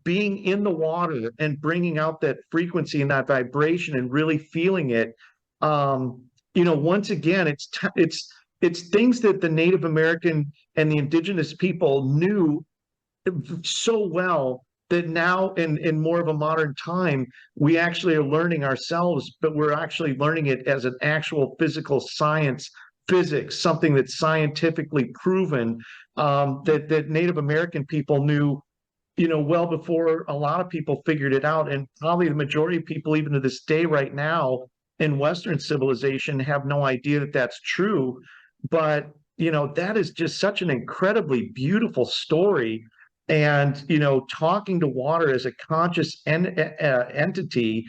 being in the water and bringing out that frequency and that vibration and really feeling it. Once again, it's things that the Native American and the indigenous people knew so well that now in more of a modern time, we actually are learning ourselves, but we're actually learning it as an actual physical science, physics, something that's scientifically proven, that Native American people knew, well before a lot of people figured it out. And probably the majority of people, even to this day right now in Western civilization, have no idea that that's true. But, that is just such an incredibly beautiful story. And, talking to water as a conscious entity,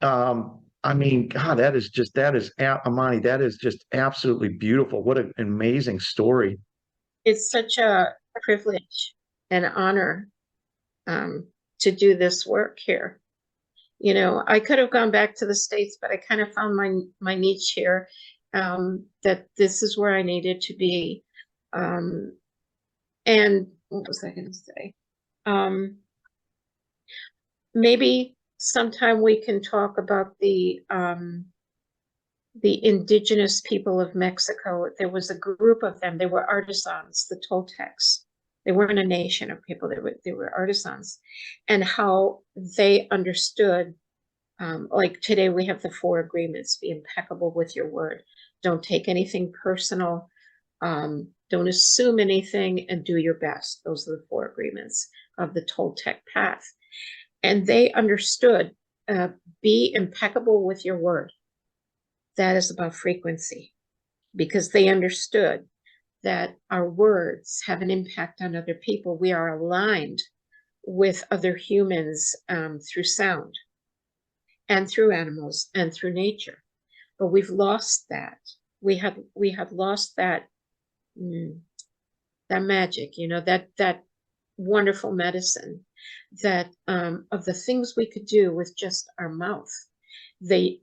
I mean, God, Amani, that is just absolutely beautiful. What an amazing story. It's such a privilege and honor to do this work here. I could have gone back to the States, but I kind of found my niche here, that this is where I needed to be. And what was I going to say? Maybe sometime we can talk about the indigenous people of Mexico. There was a group of them. They were artisans, the Toltecs. They weren't a nation of people. They were artisans, and how they understood. Like today, we have the 4 agreements: be impeccable with your word, don't take anything personal, don't assume anything, and do your best. Those are the 4 agreements of the Toltec path. And they understood, be impeccable with your word. That is about frequency, because they understood that our words have an impact on other people. We are aligned with other humans through sound and through animals and through nature. But we've lost that. We had lost that that magic, that wonderful medicine, that of the things we could do with just our mouth. They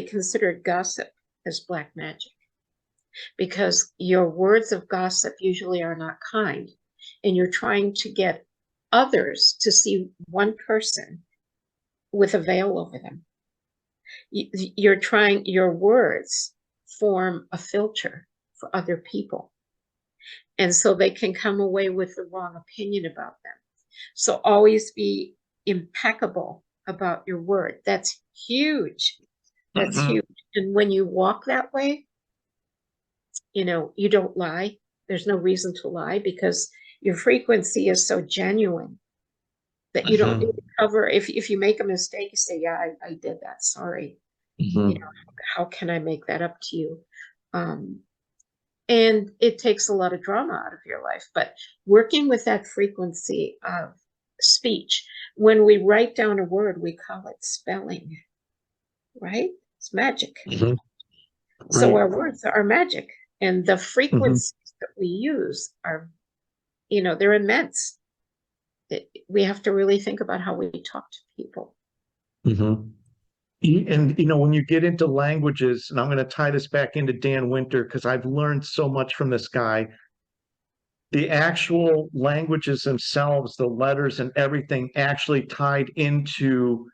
considered gossip as black magic, because your words of gossip usually are not kind, and you're trying to get others to see one person with a veil over them. Your words form a filter for other people, and so they can come away with the wrong opinion about them. So always be impeccable about your word. That's huge. That's huge. And when you walk that way, you don't lie. There's no reason to lie, because your frequency is so genuine that you don't need to cover. If you make a mistake, you say, yeah, I did that. Sorry. How can I make that up to you? And it takes a lot of drama out of your life. But working with that frequency of speech, when we write down a word, we call it spelling, right? It's magic. So our words are magic. And the frequencies that we use are, they're immense. We have to really think about how we talk to people. And, when you get into languages, and I'm going to tie this back into Dan Winter, because I've learned so much from this guy, the actual languages themselves, the letters and everything actually tied into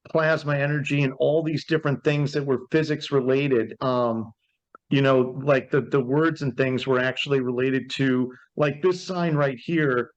plasma energy and all these different things that were physics related. Like the words and things were actually related to, like this sign right here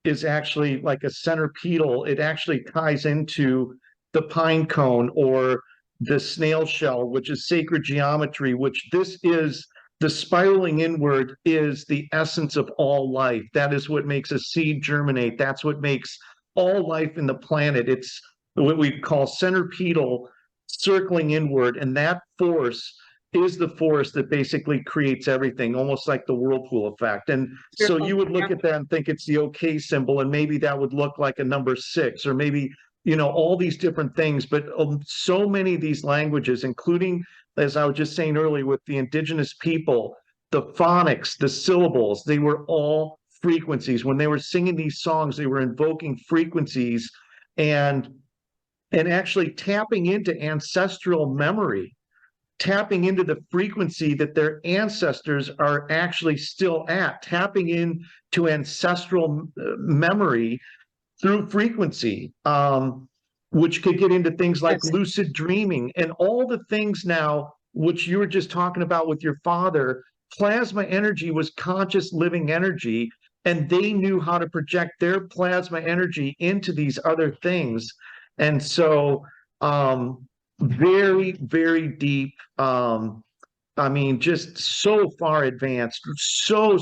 is actually like a centipedal. It actually ties into the pine cone or the snail shell, which is sacred geometry, which this is the spiraling inward is the essence of all life. That is what makes a seed germinate. That's what makes all life in the planet. It's what we call centipedal circling inward. And that force is the force that basically creates everything, almost like the whirlpool effect. And so you would look at that and think it's the OK symbol, and maybe that would look like a number 6, or maybe, all these different things. But so many of these languages, including, as I was just saying earlier, with the indigenous people, the phonics, the syllables, they were all frequencies. When they were singing these songs, they were invoking frequencies and actually tapping into ancestral memory. tapping into the frequency that their ancestors are actually still at, tapping into ancestral memory through frequency, which could get into things like Yes. lucid dreaming and all the things now, which you were just talking about with your father. Plasma energy was conscious living energy, and they knew how to project their plasma energy into these other things. And so, very, very deep. I mean, just so far advanced, so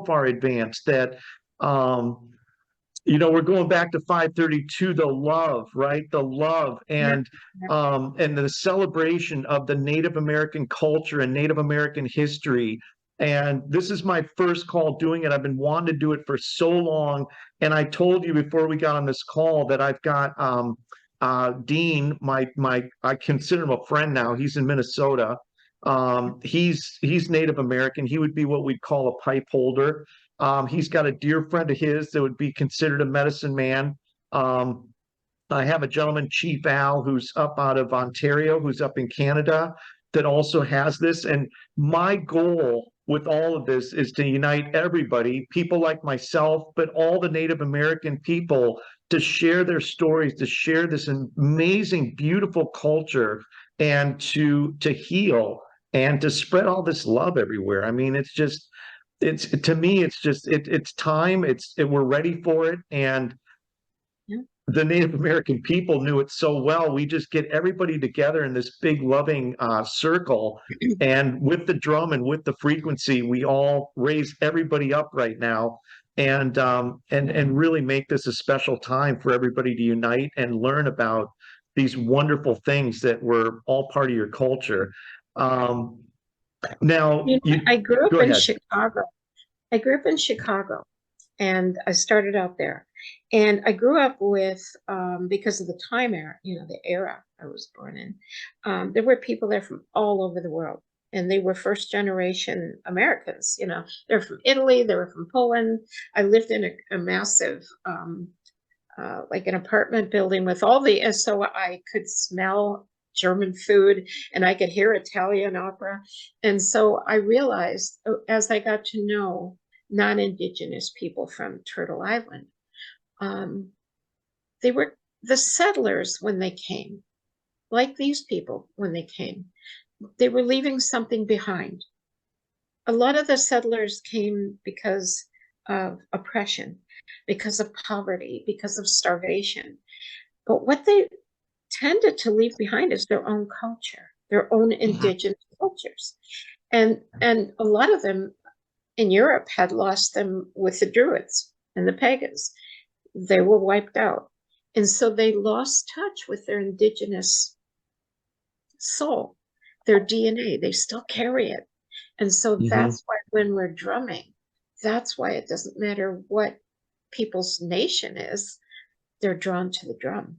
far advanced that, we're going back to 532, the love, right? The love Yeah. and the celebration of the Native American culture and Native American history. And this is my first call doing it. I've been wanting to do it for so long. And I told you before we got on this call that I've got Dean, I consider him a friend now. He's in Minnesota. He's Native American. He would be what we'd call a pipe holder. He's got a dear friend of his that would be considered a medicine man. Um, I have a gentleman, Chief Al, who's up out of Ontario, who's up in Canada, that also has this. And my goal with all of this is to unite everybody, people like myself, but all the Native American people, to share their stories, to share this amazing, beautiful culture, and to heal and to spread all this love everywhere. I mean, it's to me, it's time. We're ready for it, and Yeah. the Native American people knew it so well. We just get everybody together in this big loving circle, and with the drum and with the frequency, we all raise everybody up right now, and really make this a special time for everybody to unite and learn about these wonderful things that were all part of your culture. Now, I grew up go in ahead. Chicago. I grew up in Chicago, and I started out there. And I grew up with, because of the time era, the era I was born in, there were people there from all over the world. And they were first generation Americans, they're from Italy, they were from Poland. I lived in a massive, like an apartment building with and so I could smell German food and I could hear Italian opera. And so I realized as I got to know non-indigenous people from Turtle Island, they were the settlers when they came, like these people when they came. They were leaving something behind. A lot of the settlers came because of oppression, because of poverty, because of starvation. But what they tended to leave behind is their own culture, their own indigenous cultures. And a lot of them in Europe had lost them with the Druids and the pagans. They were wiped out. And so they lost touch with their indigenous soul, their DNA. They still carry it. And so that's why when we're drumming, that's why it doesn't matter what people's nation is, they're drawn to the drum.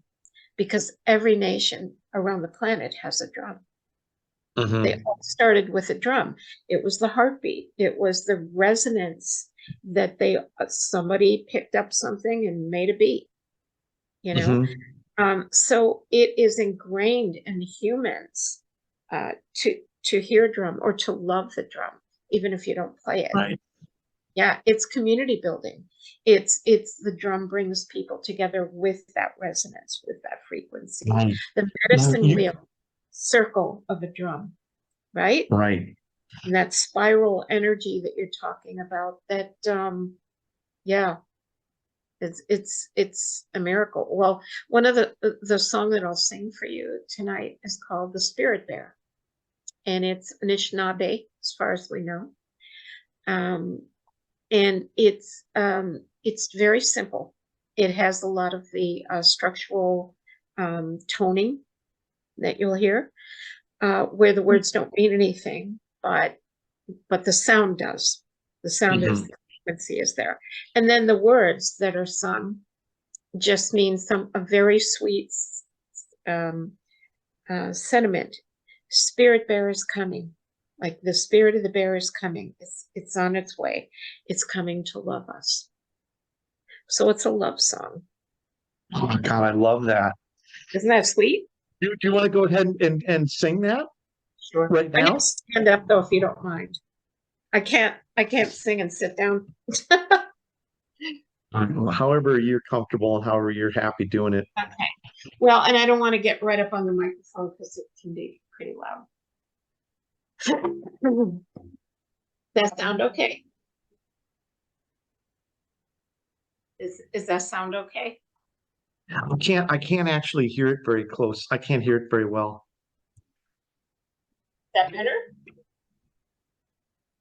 Because every nation around the planet has a drum. They all started with a drum. It was the heartbeat. It was the resonance that somebody picked up something and made a beat, So it is ingrained in humans to hear drum or to love the drum, even if you don't play it. Right. Yeah, it's community building. It's the drum brings people together with that resonance, with that frequency. Right. The medicine wheel circle of a drum, right? Right. And that spiral energy that you're talking about, that yeah, it's a miracle. Well, one of the song that I'll sing for you tonight is called The Spirit Bear. And it's Anishinaabe, as far as we know. And it's very simple. It has a lot of the structural toning that you'll hear, where the words don't mean anything, but the sound does. The sound is, the frequency is there. And then the words that are sung just mean a very sweet sentiment. Spirit bear is coming. Like the spirit of the bear is coming. It's on its way. It's coming to love us. So it's a love song. Oh my God, I love that. Isn't that sweet? Do you want to go ahead and sing that? Sure. right I'm now? gonna stand up though, if you don't mind. I can't sing and sit down. However you're comfortable and however you're happy doing it. Okay. Well, and I don't want to get right up on the microphone because it can be pretty loud. That sound okay? Is that sound okay? I can't actually hear it very close. I can't hear it very well. Is that better?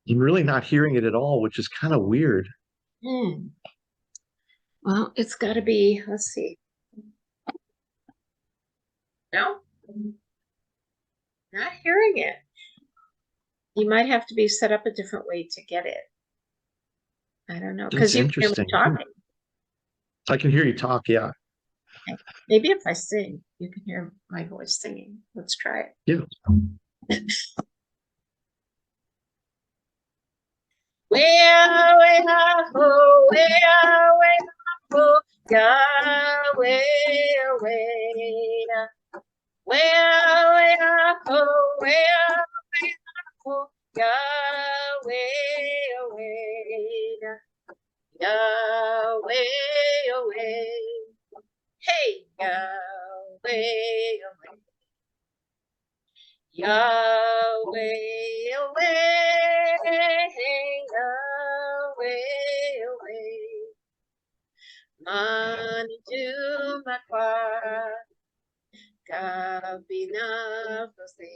I'm really not hearing it at all, which is kind of weird. Hmm. Well, it's got to be, let's see. No, not hearing it. You might have to be set up a different way to get it. I don't know, That's because you can hear me interesting. talking. I can hear you talk, yeah. Okay. Maybe if I sing, you can hear my voice singing. Let's try it. Yeah. Yahweh, hey, Yahweh, Mani do makwa, kabina fose.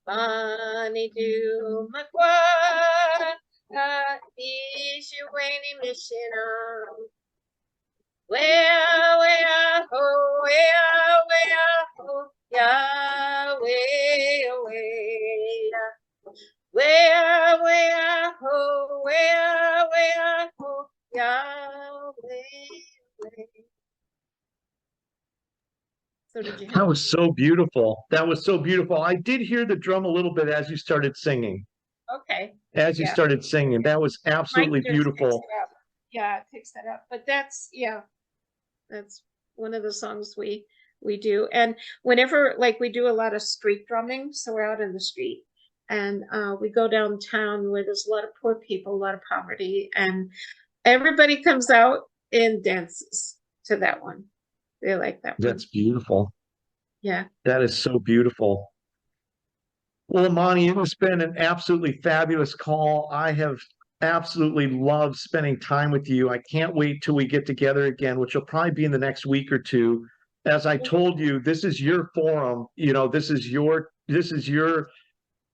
Mani do makwa, ishuweni mishina. Where, ho, Yahweh, where, ho, Yahweh. So did you That have? was so beautiful. That was so beautiful. I did hear the drum a little bit as you started singing. Okay. As you Yeah. started singing, that was Mike absolutely just picks beautiful. it up. Yeah, it picks that up. But that's one of the songs we do. And whenever like we do a lot of street drumming, so we're out in the street and we go downtown where there's a lot of poor people, a lot of poverty, and everybody comes out and dances to that one. They like that one. That's beautiful. Yeah. That is so beautiful. Well, Imani, it has been an absolutely fabulous call. I have absolutely loved spending time with you. I can't wait till we get together again, which will probably be in the next week or two. As I told you, this is your forum. This is your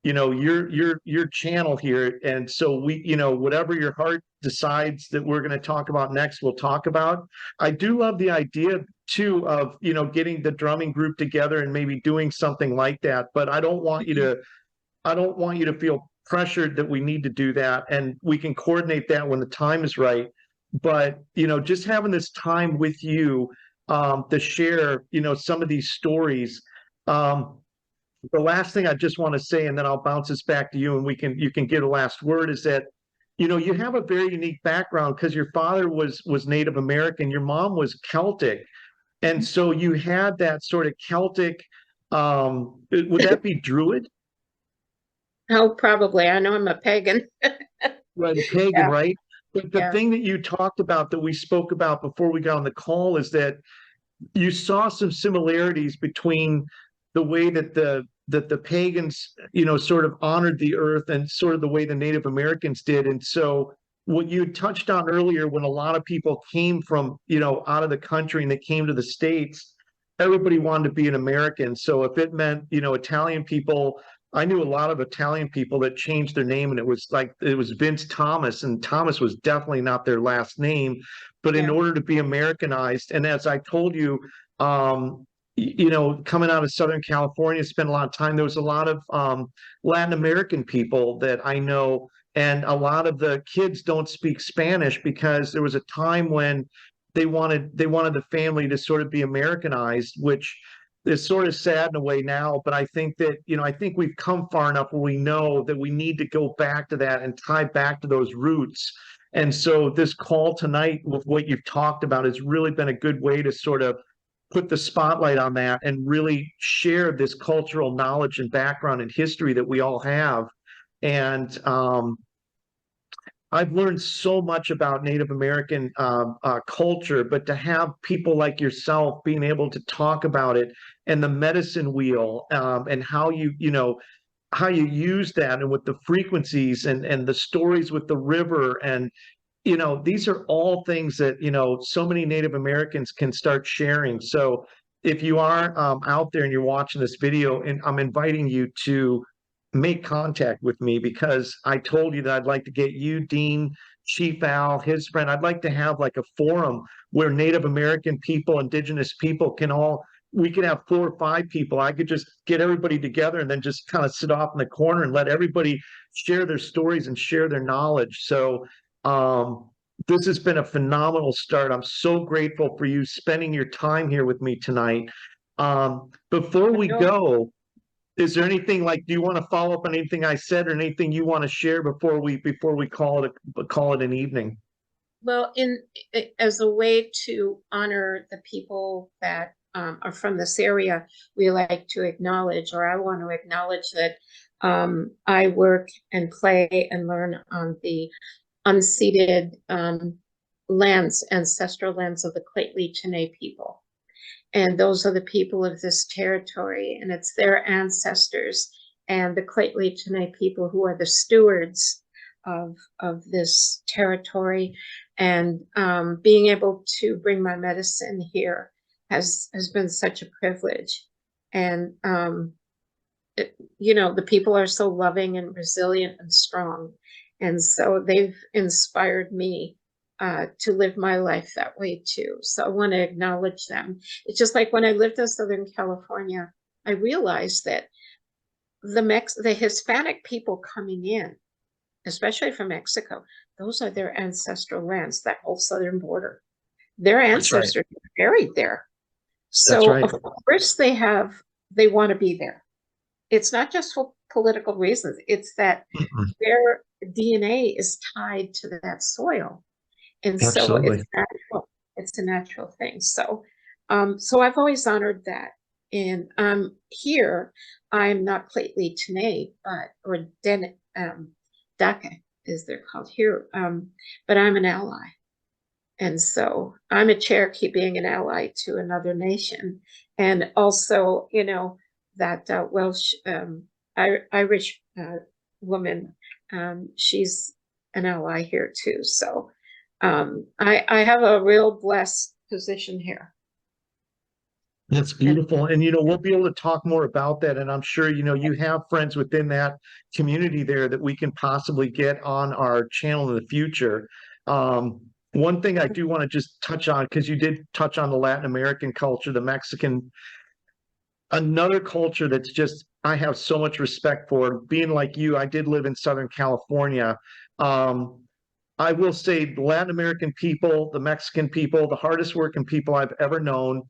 your channel here. And so whatever your heart decides that we're going to talk about next, we'll talk about. I do love the idea too of getting the drumming group together and maybe doing something like that, but I don't want you to feel pressured that we need to do that, and we can coordinate that when the time is right. But just having this time with you to share some of these stories. The last thing I just want to say, and then I'll bounce this back to you, and you can get a last word, is that you have a very unique background because your father was Native American, your mom was Celtic, and so you had that sort of Celtic. Would that be Druid? Oh, probably. I know I'm a pagan. Right, a pagan, Yeah. right? But the Yeah. thing that you talked about that we spoke about before we got on the call is that you saw some similarities between the way that the pagans, sort of honored the earth and sort of the way the Native Americans did. And so what you touched on earlier, when a lot of people came from, out of the country and they came to the States, everybody wanted to be an American. So if it meant, Italian people, I knew a lot of Italian people that changed their name, and it was Vince Thomas, and Thomas was definitely not their last name. But in Yeah. order to be Americanized, and as I told you, coming out of Southern California, spent a lot of time. There was a lot of Latin American people that I know, and a lot of the kids don't speak Spanish because there was a time when they wanted the family to sort of be Americanized, which is sort of sad in a way now. But I think that I think we've come far enough where we know that we need to go back to that and tie back to those roots. And so this call tonight with what you've talked about has really been a good way to sort of put the spotlight on that and really share this cultural knowledge and background and history that we all have. And I've learned so much about Native American culture, but to have people like yourself being able to talk about it and the medicine wheel, and how how you use that, and with the frequencies and the stories with the river, and these are all things that so many Native Americans can start sharing. So if you are out there and you're watching this video, and I'm inviting you to make contact with me, because I told you that I'd like to get you, Dean, Chief Al, his friend. I'd like to have like a forum where Native American people, indigenous people we could have 4 or 5 people. I could just get everybody together and then just kind of sit off in the corner and let everybody share their stories and share their knowledge. So this has been a phenomenal start. I'm so grateful for you spending your time here with me tonight. Before we go, is there anything, like, do you want to follow up on anything I said, or anything you want to share before we call it an evening? Well, as a way to honor the people that are from this area, we like to acknowledge, or I want to acknowledge, that I work and play and learn on the unceded lands, ancestral lands of the Lheidli people. And those are the people of this territory, and it's their ancestors and the Lheidli people who are the stewards of this territory. And being able to bring my medicine here has been such a privilege. And the people are so loving and resilient and strong, and so they've inspired me to live my life that way too. So I want to acknowledge them. It's just like when I lived in Southern California, I realized that the Hispanic people coming in, especially from Mexico, those are their ancestral lands, that whole southern border. Their ancestors are buried there. So of course they want to be there. It's not just for political reasons. It's that their DNA is tied to that soil. And so it's natural. It's a natural thing. So I've always honored that. And here, I'm not Lheidli T'enneh, or Daka, as they're called here, but I'm an ally. And so I'm a Cherokee, being an ally to another nation. And also, that Welsh, Irish woman, she's an ally here too. So I have a real blessed position here. That's beautiful. And, we'll be able to talk more about that. And I'm sure, you have friends within that community there that we can possibly get on our channel in the future. One thing I do want to just touch on, because you did touch on the Latin American culture, the Mexican, another culture that's just, I have so much respect for. Being like you, I did live in Southern California. I will say the Latin American people, the Mexican people, the hardest working people I've ever known,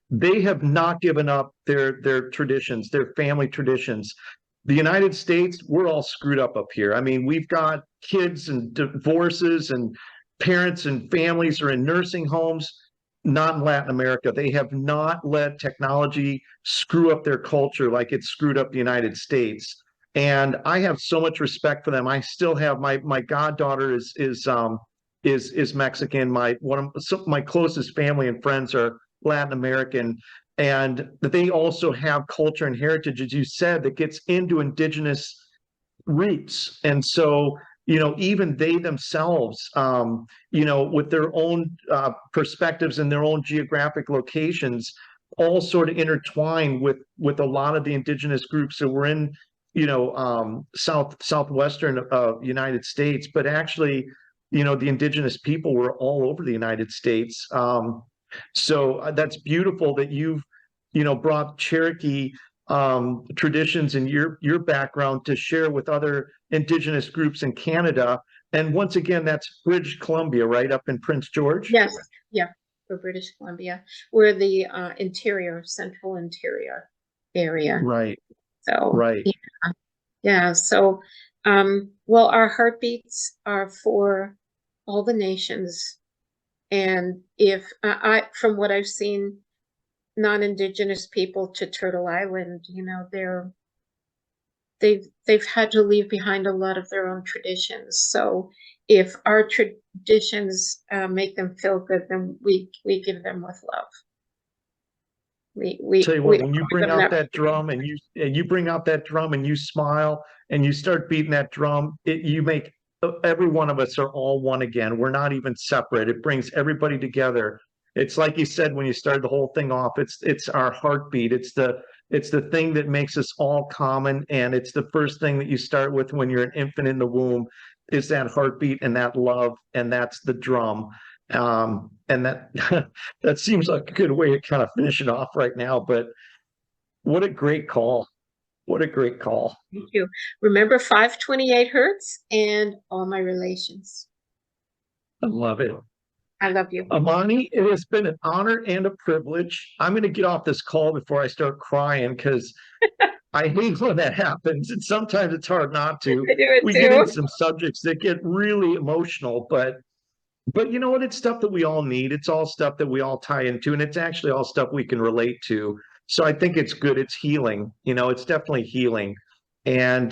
they have not given up their traditions, their family traditions. The United States, we're all screwed up here. I mean, we've got kids and divorces, and parents and families are in nursing homes. Not in Latin America. They have not let technology screw up their culture like it screwed up the United States. And I have so much respect for them. I still have my goddaughter is Mexican. My closest family and friends are Latin American, and they also have culture and heritage, as you said, that gets into indigenous roots. And so, even they themselves, with their own perspectives and their own geographic locations, all sort of intertwined with a lot of the indigenous groups that were in southwestern United States. But actually, the indigenous people were all over the United States. So that's beautiful that you've brought Cherokee traditions and your background to share with other indigenous groups in Canada. And once again, that's British Columbia, right up in Prince George? Yes, yeah, for British Columbia. We're the central interior area. Right. So right. Yeah. So well, our heartbeats are for all the nations. And if from what I've seen non-indigenous people to Turtle Island, you know, they've had to leave behind a lot of their own traditions. So if our traditions make them feel good, then we give them with love. Tell you We what, when you offer bring them out that. that drum and you bring out that drum and you smile and you start beating that drum, you make every one of us are all one again. We're not even separate. It brings everybody together. It's like you said when you started the whole thing off. It's our heartbeat. It's the thing that makes us all common, and it's the first thing that you start with when you're an infant in the womb is that heartbeat and that love, and that's the drum. And that that seems like a good way to kind of finish it off right now. But what a great call! What a great call! Thank you. Remember 528 Hertz and all my relations. I love it. I love you. Imani, it has been an honor and a privilege. I'm going to get off this call before I start crying because I hate when that happens, and sometimes it's hard not to. I do it We get into too. some subjects that get really emotional, but you know what? It's stuff that we all need. It's all stuff that we all tie into, and it's actually all stuff we can relate to. So I think it's good. It's healing. You know, it's definitely healing. And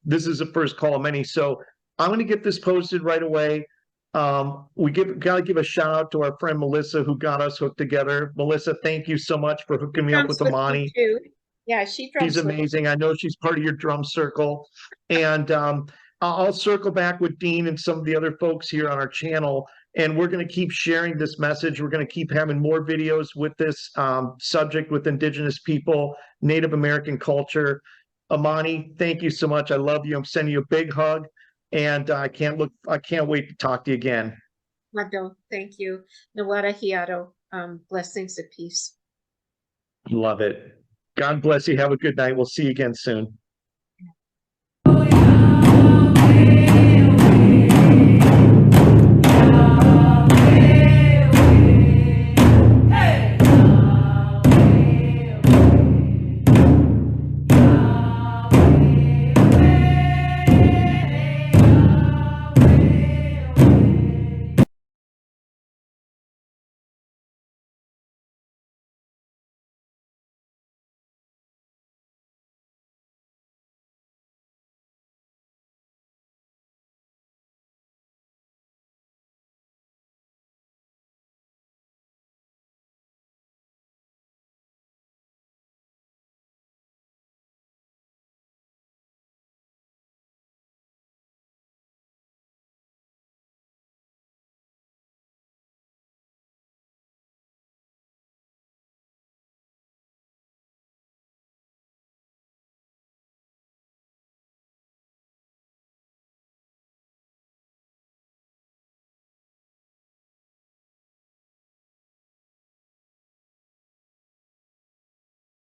this is the first call of many. So I'm going to get this posted right away. Gotta give a shout out to our friend Melissa who got us hooked together. Melissa, thank you so much for She hooking me up drums with with me Imani. too. Yeah, she She's drums with me. amazing. I know she's part of your drum circle. And I'll circle back with Dean and some of the other folks here on our channel. And we're going to keep sharing this message. We're going to keep having more videos with this subject with Indigenous people, Native American culture. Imani, thank you so much. I love you. I'm sending you a big hug. And I can't wait to talk to you again. Mado, thank you. Nawara Hiato, blessings of peace. Love it. God bless you. Have a good night. We'll see you again soon.